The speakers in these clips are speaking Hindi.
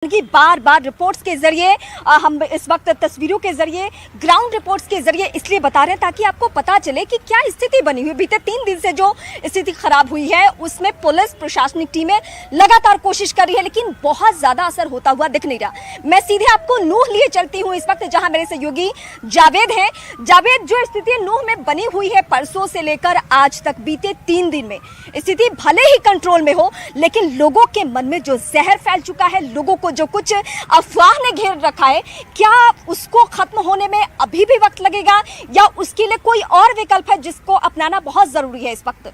की बार बार रिपोर्ट्स के जरिए हम इस वक्त तस्वीरों के जरिए ग्राउंड रिपोर्ट्स के जरिए इसलिए बता रहे हैं ताकि आपको पता चले कि क्या स्थिति बनी हुई। बीते 3 दिन से जो स्थिति खराब हुई है उसमें पुलिस प्रशासनिक टीमें लगातार कोशिश कर रही है, लेकिन बहुत ज्यादा असर होता हुआ दिख नहीं रहा। मैं सीधे आपको नूह लिए चलती हूँ इस वक्त, जहां मेरे सहयोगी जावेद हैं। जावेद, जो स्थिति नूह में बनी हुई है परसों से लेकर आज तक बीते 3 दिन में, स्थिति भले ही कंट्रोल में हो लेकिन लोगों के मन में जो जहर फैल चुका है, लोगों को जो कुछ अफवाह ने घेर रखा है, क्या उसको खत्म होने में अभी भी वक्त लगेगा या उसके लिए कोई और विकल्प है जिसको अपनाना बहुत जरूरी है इस वक्त?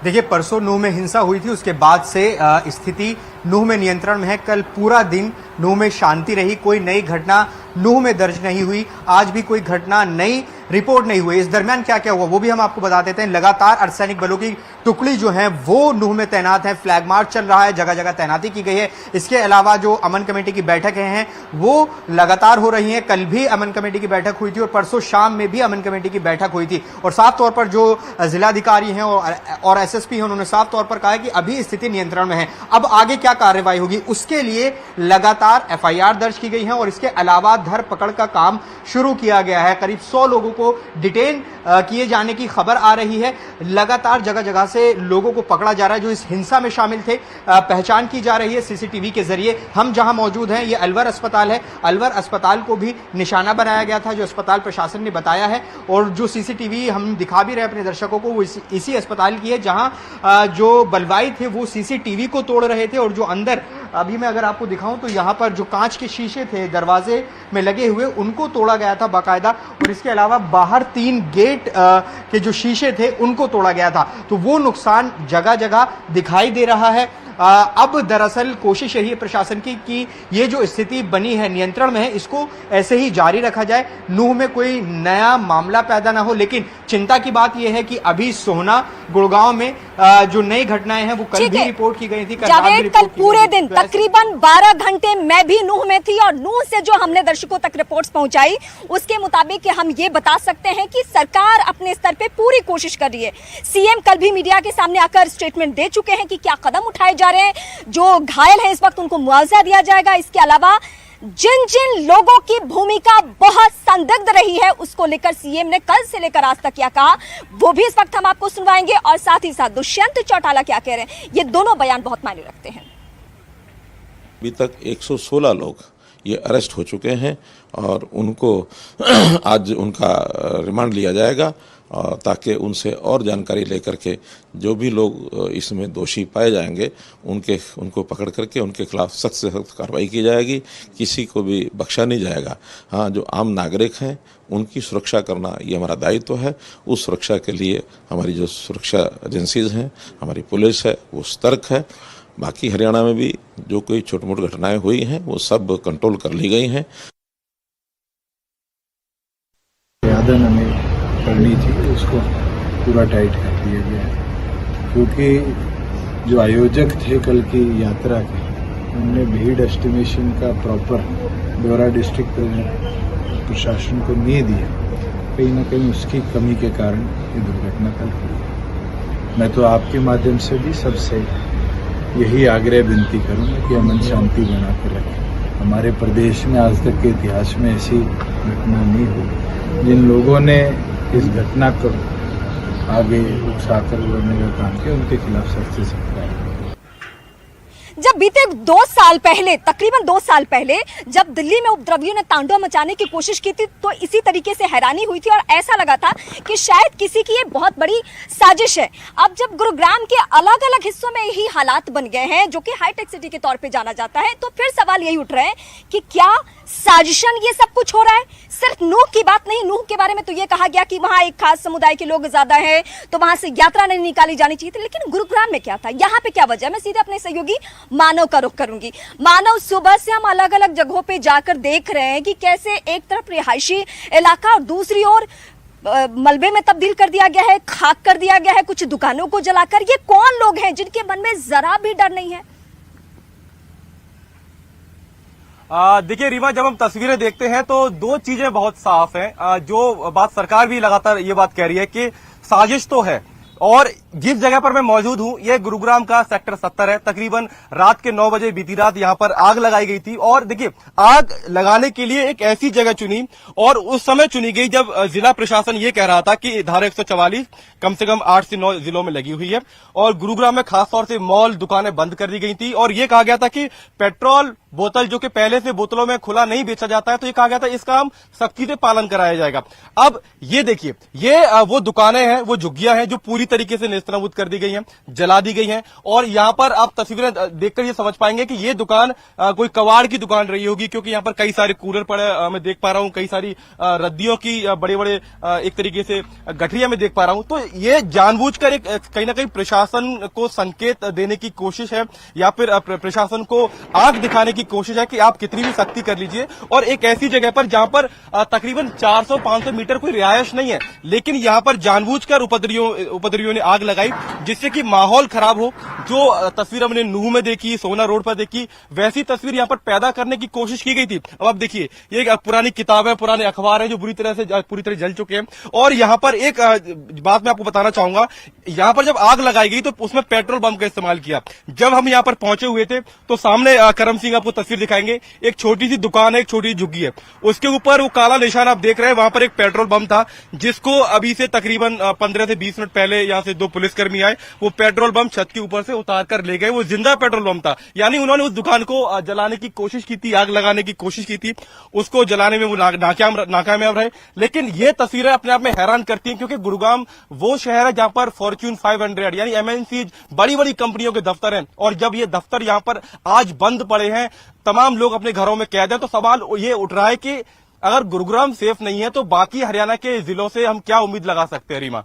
देखिए, परसों नूह में हिंसा हुई थी, उसके बाद से स्थिति नूह में नियंत्रण में है। कल पूरा दिन नूह में शांति रही, कोई नई घटना नूह में दर्ज नहीं हुई, आज भी कोई घटना नई रिपोर्ट नहीं हुई। इस दरमियान क्या क्या हुआ वो भी हम आपको बता देते हैं। लगातार अर्धसैनिक बलों की टुकड़ी जो है वो नूह में तैनात है, फ्लैग मार्च चल रहा है, जगह जगह तैनाती की गई है। इसके अलावा जो अमन कमेटी की बैठकें हैं वो लगातार हो रही हैं। कल भी अमन कमेटी की बैठक हुई थी और परसों शाम में भी अमन कमेटी की बैठक हुई थी। और साफ तौर पर जो जिलाधिकारी हैं और एसएसपी हैं, उन्होंने साफ तौर पर कहा है कि अभी स्थिति नियंत्रण में है। अब आगे क्या कार्रवाई होगी उसके लिए लगातार एफआईआर दर्ज की गई है और इसके अलावा धरपकड़ का काम शुरू किया गया है। करीब 100 लोगों को डिटेन किए जाने की खबर आ रही है। लगातार जगह जगह से लोगों को पकड़ा जा रहा है जो इस हिंसा में शामिल थे। पहचान की जा रही है सीसीटीवी के जरिए। हम जहां मौजूद हैं ये अलवर अस्पताल है। अलवर अस्पताल को भी निशाना बनाया गया था, जो अस्पताल प्रशासन ने बताया है। और जो सीसीटीवी हम दिखा भी रहे अपने दर्शकों को वो इसी अस्पताल की है, जहां जो बलवाई थे वो सीसीटीवी को तोड़ रहे थे। और जो अंदर अभी मैं अगर आपको दिखाऊं तो यहां पर जो कांच के शीशे थे दरवाजे में लगे हुए उनको तोड़ा गया था बाकायदा। और इसके अलावा बाहर 3 गेट के जो शीशे थे उनको तोड़ा गया था। तो वो नुकसान जगह जगह दिखाई दे रहा है। अब दरअसल कोशिश यही है प्रशासन की कि ये जो स्थिति बनी है नियंत्रण में है, इसको ऐसे ही जारी रखा जाए, नूह में कोई नया मामला पैदा ना हो। लेकिन चिंता की बात यह है कि अभी सोहना गुड़गांव में जो नई घटनाएं हैं वो कल भी रिपोर्ट की गई थी। कल पूरे दिन तकरीबन 12 घंटे मैं भी नूह में थी और नूह से जो हमने दर्शकों तक रिपोर्ट्स पहुंचाई उसके मुताबिक हम ये बता सकते हैं कि सरकार अपने स्तर पे पूरी कोशिश कर रही है। सीएम कल भी मीडिया के सामने आकर स्टेटमेंट दे चुके हैं कि क्या कदम उठाए जा रहे हैं, जो घायल है इस वक्त उनको मुआवजा दिया जाएगा। इसके अलावा जिन जिन लोगों की भूमिका बहुत संदिग्ध रही है उसको लेकर सीएम ने कल से लेकर आज तक क्या कहा वो भी इस वक्त हम आपको सुनवाएंगे। और साथ ही साथ दुष्यंत चौटाला क्या कह रहे हैं, ये दोनों बयान बहुत मायने रखते हैं। अभी तक 116 लोग ये अरेस्ट हो चुके हैं और उनको आज उनका रिमांड लिया जाएगा ताकि उनसे और जानकारी लेकर के जो भी लोग इसमें दोषी पाए जाएंगे उनको पकड़ करके उनके खिलाफ सख्त से सख्त कार्रवाई की जाएगी। किसी को भी बख्शा नहीं जाएगा। हाँ, जो आम नागरिक हैं उनकी सुरक्षा करना ये हमारा दायित्व है। उस सुरक्षा के लिए हमारी जो सुरक्षा एजेंसीज हैं, हमारी पुलिस है, वो सतर्क है। बाकी हरियाणा में भी जो कोई छोटी मोटी घटनाएं हुई हैं वो सब कंट्रोल कर ली गई हैं। करनी थी उसको पूरा टाइट कर दिया गया, क्योंकि जो आयोजक थे कल की यात्रा के उन्होंने भीड़ एस्टिमेशन का प्रॉपर ब्यौरा डिस्ट्रिक्ट प्रशासन को नहीं दिया। कहीं ना कहीं उसकी कमी के कारण ये दुर्घटना कल हुई। मैं तो आपके माध्यम से भी सबसे यही आग्रह विनती करूँगा कि अमन शांति बना कर रखें। हमारे प्रदेश में आज तक के इतिहास में ऐसी घटना नहीं हुई। जिन लोगों ने इस घटना को आगे उकसाकर बढ़ने का काम किया उनके खिलाफ सख्त से सख्त कार्रवाई। जब बीते 2 साल पहले, तकरीबन 2 साल पहले जब दिल्ली में उपद्रवियों ने तांडव मचाने की कोशिश की थी तो इसी तरीके से हैरानी हुई थी और ऐसा लगा था कि शायद किसी की ये बहुत बड़ी साजिश है। अब जब गुरुग्राम के अलग अलग हिस्सों में यही हालात बन गए हैं जो कि हाईटेक सिटी के तौर पे जाना जाता है, तो फिर सवाल यही उठ रहे हैं कि क्या साजिशन ये सब कुछ हो रहा है। सिर्फ नूह की बात नहीं, नूह के बारे में तो ये कहा गया कि वहां एक खास समुदाय के लोग ज्यादा हैं तो वहां से यात्रा नहीं निकाली जानी चाहिए थी, लेकिन गुरुग्राम में क्या था, यहाँ पे क्या वजह। मैं सीधे अपने सहयोगी मानव का रुख करूंगी। मानव, सुबह से हम अलग अलग जगहों पे जाकर देख रहे हैं कि कैसे एक तरफ रिहायशी इलाका और दूसरी ओर मलबे में तब्दील कर दिया गया है, खाक कर दिया गया है, कुछ दुकानों को जलाकर। ये कौन लोग हैं जिनके मन में जरा भी डर नहीं है? देखिए रीमा, जब हम तस्वीरें देखते हैं तो 2 चीजें बहुत साफ हैं। जो बात सरकार भी लगातार ये बात कह रही है कि साजिश तो है और जिस जगह पर मैं मौजूद हूं ये गुरुग्राम का सेक्टर 70 है। तकरीबन रात के 9 बजे बीती रात यहां पर आग लगाई गई थी और देखिए आग लगाने के लिए एक ऐसी जगह चुनी और उस समय चुनी गई जब जिला प्रशासन ये कह रहा था कि धारा 144 कम से कम 8 से 9 जिलों में लगी हुई है और गुरुग्राम में खासतौर से मॉल दुकानें बंद कर दी गई थी और ये कहा गया था कि पेट्रोल बोतल जो कि पहले से बोतलों में खुला नहीं बेचा जाता है तो ये कहा गया था इसका हम सख्ती से पालन कराया जाएगा। अब ये देखिए ये वो दुकानें हैं, वो झुग्गियां हैं जो पूरी तरीके से नेस्तनाबूद कर दी गई हैं, जला दी गई हैं और यहां पर आप तस्वीरें देखकर ये समझ पाएंगे कि ये दुकान कोई कबाड़ की दुकान रही होगी क्योंकि यहां पर कई सारे कूलर पड़े मैं देख पा रहा हूं, कई सारी रद्दियों की बड़े बड़े एक तरीके से गठरिया में देख पा रहा हूं। तो ये जानबूझकर एक कहीं ना कहीं प्रशासन को संकेत देने की कोशिश है या फिर प्रशासन को आंख दिखाने की कोशिश है कि आप कितनी भी सख्ती कर लीजिए और एक ऐसी जगह पर जहां पर तकरीबन 400-500 मीटर कोई रिहायश नहीं है लेकिन यहां पर जानबूझकर उपद्रवियों ने आग लगाई जिससे कि माहौल खराब हो। जो तस्वीर हमने नूह में देखी, सोना रोड पर देखी, वैसी तस्वीर यहां पर पैदा करने की कोशिश की गई थी। अब आप देखिए ये पुरानी किताब है, पुराने अखबार हैं जो पूरी तरह जल चुके हैं और यहां पर एक बात मैं आपको बताना चाहूंगा, यहां पर जब आग लगाई गई तो उसमें पेट्रोल बम का इस्तेमाल किया। जब हम यहां पर पहुंचे हुए थे तो सामने करम सिंह आपको तस्वीर दिखाएंगे, एक छोटी सी दुकान है, एक छोटी सी झुग्गी है, उसके ऊपर वो काला निशान आप देख रहे हैं, वहां पर एक पेट्रोल बम था जिसको अभी से तकरीबन 15 से 20 मिनट पहले यहां से 2 पुलिसकर्मी आए, वो पेट्रोल बम छत के ऊपर से उतार कर ले गए। वो जिंदा पेट्रोल बम था, यानी उन्होंने उस दुकान को जलाने की कोशिश की थी, आग लगाने की कोशिश की थी, उसको जलाने में वो नाकामयाब रहे। लेकिन ये तस्वीरें अपने आप में हैरान करती हैं क्योंकि गुरुग्राम वो शहर है जहां पर फॉर्च्यून 500 यानी एमएनसी बड़ी बड़ी कंपनियों के दफ्तर हैं और जब ये दफ्तर यहां पर आज बंद पड़े हैं, तमाम लोग अपने घरों में कैद हैं, तो सवाल ये उठ रहा है कि अगर गुरुग्राम सेफ नहीं है तो बाकी हरियाणा के जिलों से हम क्या उम्मीद लगा सकते हैं। रीमा,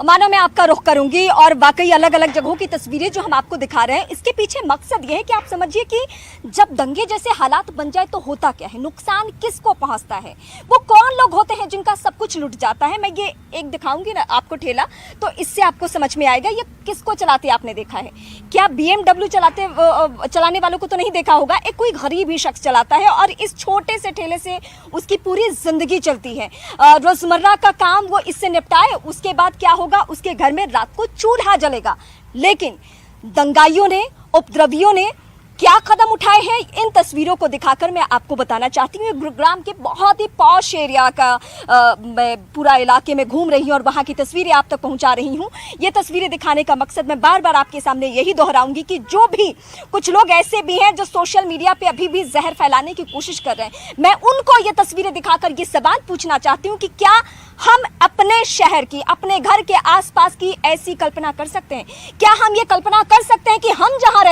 मानो मैं आपका रुख करूंगी और वाकई अलग अलग जगहों की तस्वीरें जो हम आपको दिखा रहे हैं इसके पीछे मकसद यह है कि आप समझिए कि जब दंगे जैसे हालात बन जाए तो होता क्या है, नुकसान किसको पहुंचता है, वो कौन लोग होते हैं जिनका सब कुछ लुट जाता है। मैं ये एक दिखाऊंगी ना आपको ठेला, तो इससे आपको समझ में आएगा ये किसको चलाते आपने देखा है क्या। BMW चलाने वालों को तो नहीं देखा होगा, एक कोई गरीब ही शख्स चलाता है और इस छोटे से ठेले से उसकी पूरी जिंदगी चलती है। रोजमर्रा का काम वो इससे निपटाए, उसके बाद क्या होगा, उसके घर में रात को चूल्हा जलेगा। लेकिन दंगाइयों ने, उपद्रवियों ने क्या कदम उठाए हैं, इन तस्वीरों को दिखाकर मैं आपको बताना चाहती हूँ। गुरुग्राम के बहुत ही पॉश एरिया का मैं पूरा इलाके में घूम रही हूँ और वहां की तस्वीरें आप तक पहुंचा रही हूँ। ये तस्वीरें दिखाने का मकसद मैं बार बार आपके सामने यही दोहराऊंगी कि जो भी कुछ लोग ऐसे भी हैं जो सोशल मीडिया पे अभी भी जहर फैलाने की कोशिश कर रहे हैं, मैं उनको ये तस्वीरें दिखाकर ये सवाल पूछना चाहती हूँ कि क्या हम अपने शहर की, अपने घर के आसपास की ऐसी कल्पना कर सकते हैं? क्या हम ये कल्पना कर सकते हैं कि हम जहां